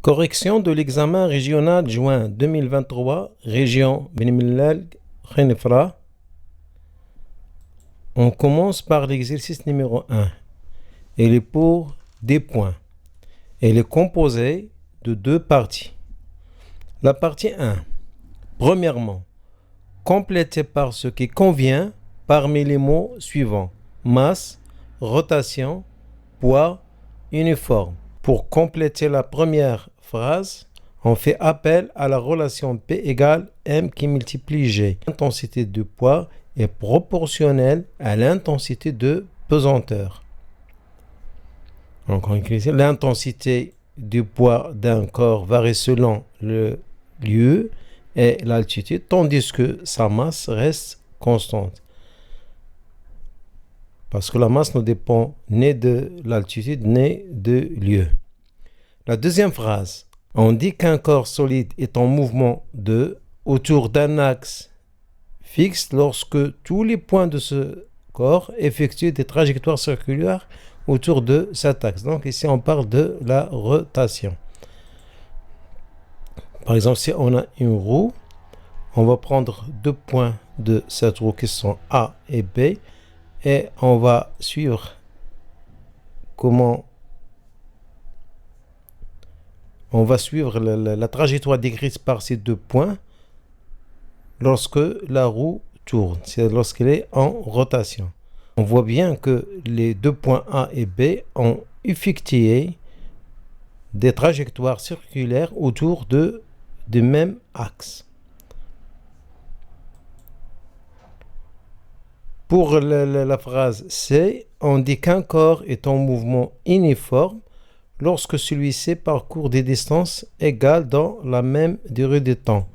Correction de l'examen régional juin 2023, région Benimlal Khenifra. On commence par l'exercice numéro 1. Il est pour des points. Il est composé de deux parties. La partie 1. Premièrement, complétez par ce qui convient parmi les mots suivants: masse, rotation, poids, uniforme. Pour compléter la première phrase, on fait appel à la relation P égale M qui multiplie G. L'intensité du poids est proportionnelle à l'intensité de pesanteur. Donc, l'intensité du poids d'un corps varie selon le lieu et l'altitude, tandis que sa masse reste constante. Parce que la masse ne dépend ni de l'altitude ni de lieu. La deuxième phrase, on dit qu'un corps solide est en mouvement autour d'un axe fixe lorsque tous les points de ce corps effectuent des trajectoires circulaires autour de cet axe. Donc ici, on parle de la rotation. Par exemple, si on a une roue, on va prendre deux points de cette roue qui sont A et B et on va suivre la trajectoire décrite par ces deux points lorsque la roue tourne, c'est lorsqu'elle est en rotation. On voit bien que les deux points A et B ont effectué des trajectoires circulaires autour du même axe. Pour la phrase C, on dit qu'un corps est en mouvement uniforme lorsque celui-ci parcourt des distances égales dans la même durée de temps.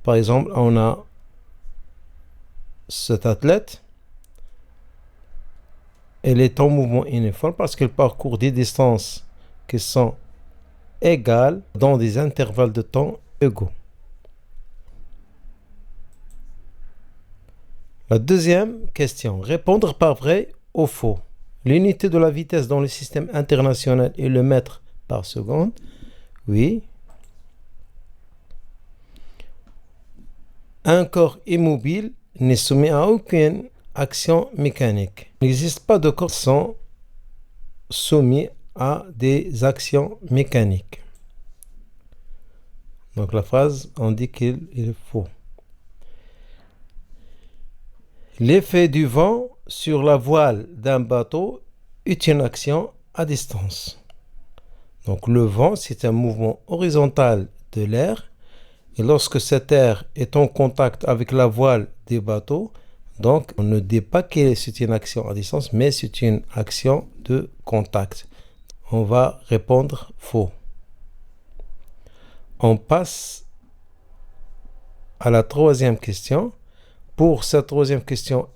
Par exemple, on a cet athlète. Elle est en mouvement uniforme parce qu'elle parcourt des distances qui sont égales dans des intervalles de temps égaux. La deuxième question, répondre par vrai ou faux. L'unité de la vitesse dans le système international est le mètre par seconde. Oui. Un corps immobile n'est soumis à aucune action mécanique. Il n'existe pas de corps sans soumis à des actions mécaniques. Donc la phrase, on dit qu'il est faux. L'effet du vent sur la voile d'un bateau est une action à distance. Donc le vent, c'est un mouvement horizontal de l'air. Et lorsque cet air est en contact avec la voile des bateaux, donc on ne dit pas que c'est une action à distance, mais c'est une action de contact. On va répondre faux. On passe à la troisième question. Pour cette troisième question,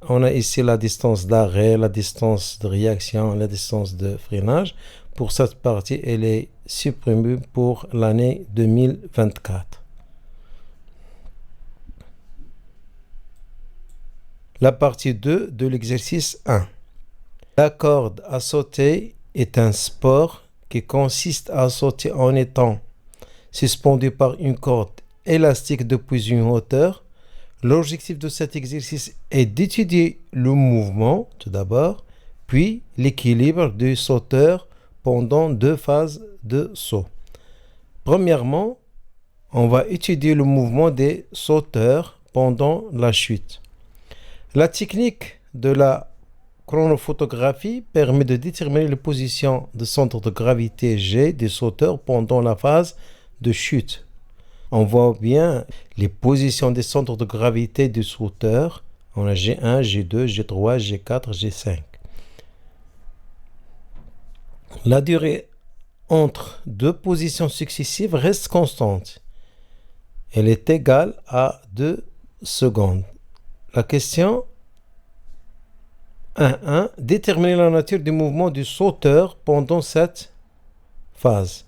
on a ici la distance d'arrêt, la distance de réaction, la distance de freinage. Pour cette partie, elle est supprimée pour l'année 2024. La partie 2 de l'exercice 1. La corde à sauter est un sport qui consiste à sauter en étant suspendu par une corde élastique depuis une hauteur. L'objectif de cet exercice est d'étudier le mouvement, tout d'abord, puis l'équilibre du sauteur pendant deux phases de saut. Premièrement, on va étudier le mouvement des sauteurs pendant la chute. La technique de la chronophotographie permet de déterminer la position de centre de gravité G des sauteurs pendant la phase de chute. On voit bien les positions des centres de gravité des sauteurs. On a G1, G2, G3, G4, G5. La durée entre deux positions successives reste constante. Elle est égale à 2 secondes. La question 1.1. Déterminer la nature du mouvement du sauteur pendant cette phase.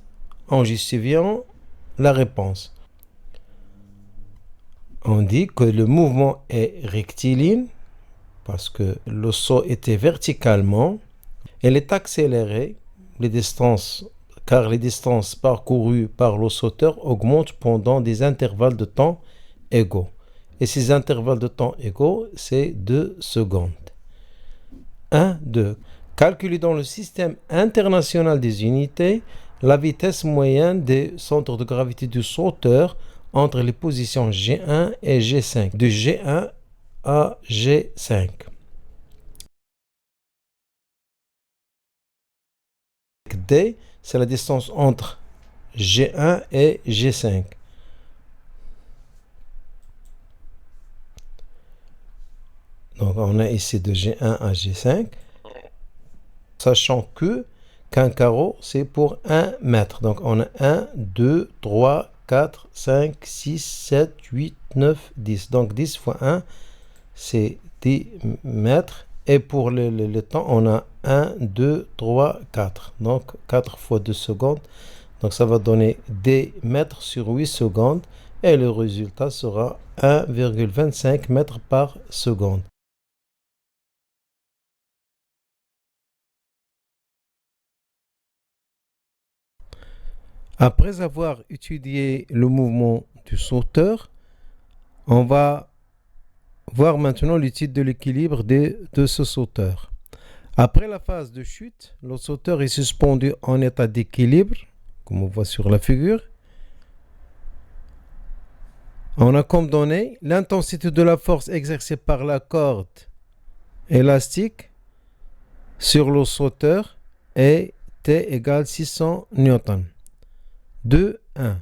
En justifiant la réponse. On dit que le mouvement est rectiligne parce que le saut était verticalement. Elle est accélérée. Les distances car les distances parcourues par le sauteur augmentent pendant des intervalles de temps égaux. Et ces intervalles de temps égaux, c'est 2 secondes. 1, 2. Calculer dans le système international des unités la vitesse moyenne des centres de gravité du sauteur entre les positions G1 et G5, de G1 à G5. D, c'est la distance entre G1 et G5. Donc, on a ici de G1 à G5, sachant qu'un carreau, c'est pour 1 mètre. Donc, on a 1, 2, 3, 4, 5, 6, 7, 8, 9, 10. Donc, 10 fois 1, c'est 10 mètres. Et pour le temps, on a 1, 2, 3, 4. Donc, 4 fois 2 secondes. Donc, ça va donner des mètres sur 8 secondes. Et le résultat sera 1,25 mètres par seconde. Après avoir étudié le mouvement du sauteur, on va voir maintenant l'étude de l'équilibre de ce sauteur. Après la phase de chute, le sauteur est suspendu en état d'équilibre, comme on voit sur la figure. On a comme donné l'intensité de la force exercée par la corde élastique sur le sauteur est T égale 600 newtons. 2, 1.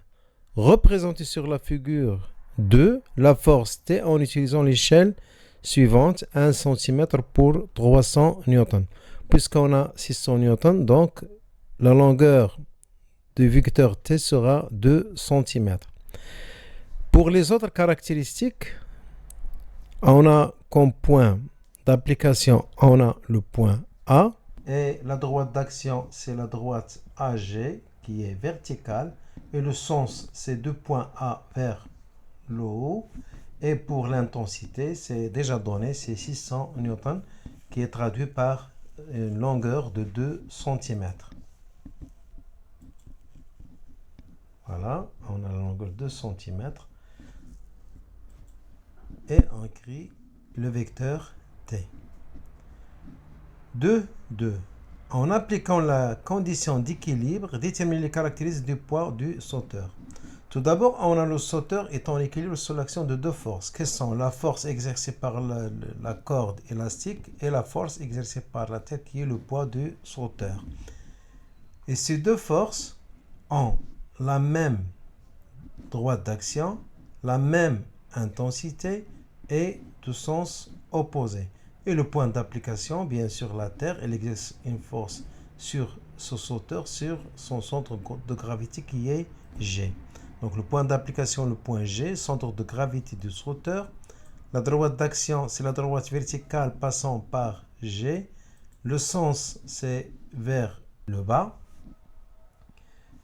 Représenter sur la figure 2 la force T en utilisant l'échelle suivante, 1 cm pour 300 newtons. Puisqu'on a 600 newtons, donc la longueur du vecteur T sera 2 cm. Pour les autres caractéristiques, on a comme point d'application, on a le point A. Et la droite d'action, c'est la droite AG qui est verticale. Et le sens, c'est 2 points A vers le haut. Et pour l'intensité, c'est déjà donné, c'est 600 newtons qui est traduit par une longueur de 2 cm. Voilà, on a la longueur de 2 cm. Et on écrit le vecteur T. 2, 2. En appliquant la condition d'équilibre, déterminer les caractéristiques du poids du sauteur. Tout d'abord, on a le sauteur est en équilibre sous l'action de deux forces, qui sont la force exercée par la corde élastique et la force exercée par la tête, qui est le poids du sauteur. Et ces deux forces ont la même droite d'action, la même intensité et de sens opposé. Et le point d'application, bien sûr, la Terre, elle exerce une force sur ce sauteur, sur son centre de gravité qui est G. Donc le point d'application, le point G, centre de gravité du sauteur. La droite d'action, c'est la droite verticale passant par G. Le sens, c'est vers le bas.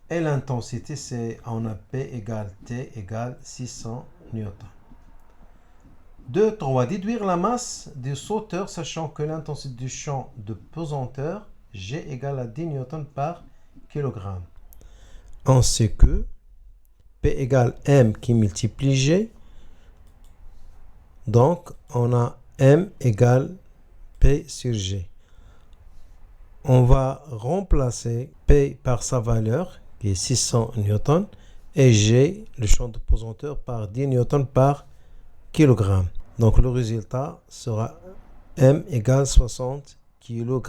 Et l'intensité, c'est on a P égale T égale 600 newtons. 2, 3. Déduire la masse du sauteur, sachant que l'intensité du champ de pesanteur, G égale à 10 newtons par kilogramme. On sait que P égale M qui multiplie G. Donc, on a M égale P sur G. On va remplacer P par sa valeur, qui est 600 newtons, et G, le champ de pesanteur, par 10 newtons par kilogramme. Donc, le résultat sera M égale 60 kg.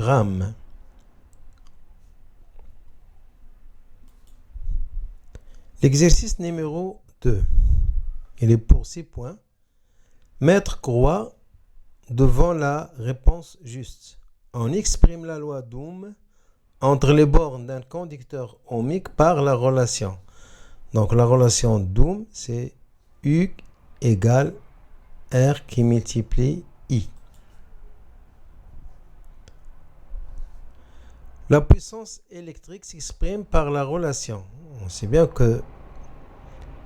L'exercice numéro 2, il est pour 6 points. Mettre croix devant la réponse juste. On exprime la loi d'Ohm entre les bornes d'un conducteur ohmique par la relation. Donc la relation d'Ohm, c'est U égale R qui multiplie I. La puissance électrique s'exprime par la relation. On sait bien que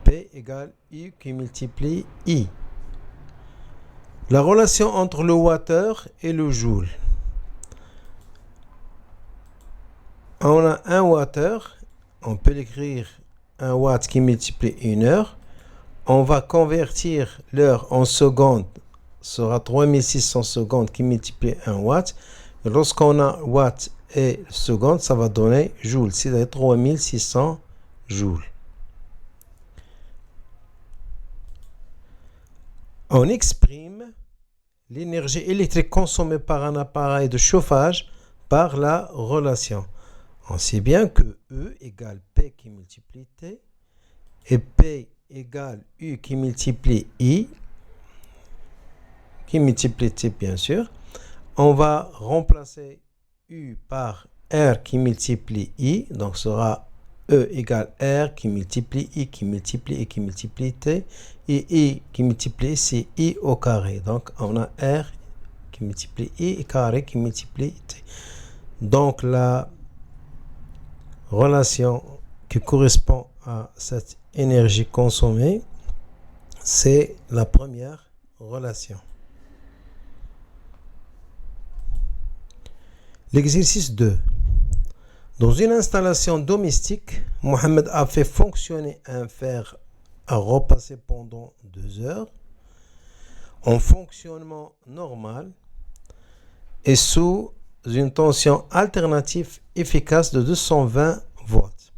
P égale U qui multiplie I. La relation entre le wattheure et le joule. On a un wattheure on peut l'écrire 1 watt qui multiplie 1 heure. On va convertir l'heure en secondes, sera 3600 secondes qui multiplie 1 watt. Lorsqu'on a watt et seconde, ça va donner joule, c'est-à-dire 3600 joules. On exprime l'énergie électrique consommée par un appareil de chauffage par la relation. On sait bien que E égale P qui multiplie T et P égale U qui multiplie I qui multiplie T bien sûr. On va remplacer U par R qui multiplie I, donc sera E égale R qui multiplie I qui multiplie I qui multiplie T, et I qui multiplie c'est I au carré. Donc on a R qui multiplie I et carré qui multiplie T. Donc la relation qui correspond à cette énergie consommée, c'est la première relation. L'exercice 2. Dans une installation domestique, Mohamed a fait fonctionner un fer à repasser pendant 2 heures en fonctionnement normal et sous une tension alternative efficace de 220 volts.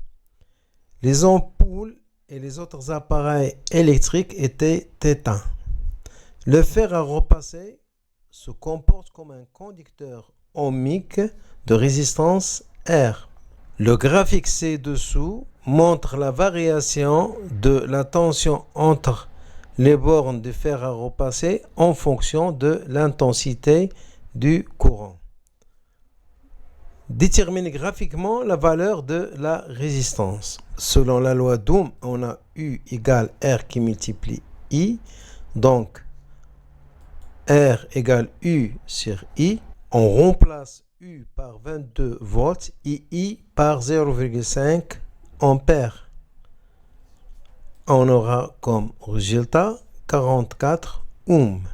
Les ampoules et les autres appareils électriques étaient éteints. Le fer à repasser se comporte comme un conducteur ohmique de résistance R. Le graphique ci-dessous montre la variation de la tension entre les bornes de fer à repasser en fonction de l'intensité du courant. Détermine graphiquement la valeur de la résistance. Selon la loi d'Ohm, on a U égale R qui multiplie I. Donc, R égale U sur I. On remplace U par 22 volts et I par 0,5 ampères. On aura comme résultat 44 ohms.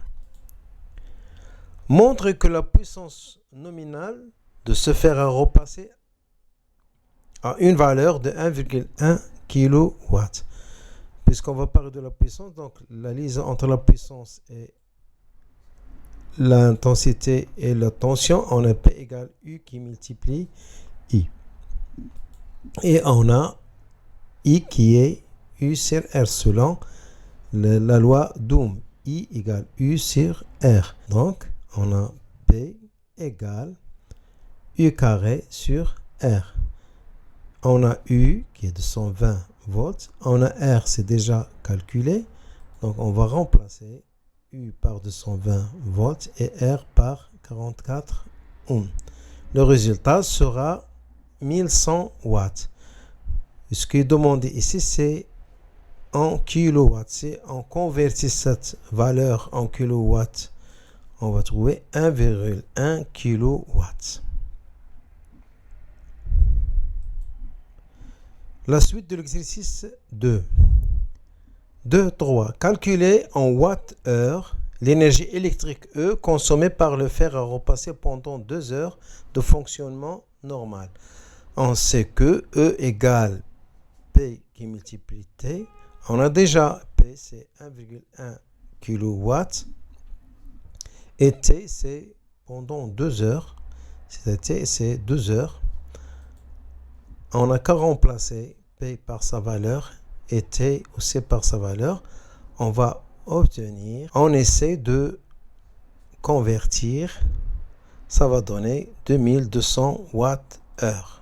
Montre que la puissance nominale de ce fer à repasser a une valeur de 1,1 kW. Puisqu'on va parler de la puissance, donc la liaison entre la puissance et l'intensité et la tension, on a P égale U qui multiplie I. Et on a I qui est U sur R selon la loi d'Ohm. I égale U sur R. Donc, on a P égale U carré sur R. On a U qui est de 120 volts. On a R, c'est déjà calculé. Donc, on va remplacer U par 220 volts et R par 44 ohms. Le résultat sera 1100 watts. Ce qui est demandé ici, c'est en kilowatts. Si on convertit cette valeur en kilowatts, on va trouver 1,1 kilowatts. La suite de l'exercice 2. 2.3. Calculer en watts-heure l'énergie électrique E consommée par le fer à repasser pendant 2 heures de fonctionnement normal. On sait que E égale P qui multiplie T. On a déjà P, c'est 1,1 kW. Et T, c'est pendant 2 heures. C'est-à-dire, c'est 2 heures. On n'a qu'à remplacer P par sa valeur et T aussi par sa valeur. On va obtenir, on essaie de convertir, ça va donner 2200 watts-heure.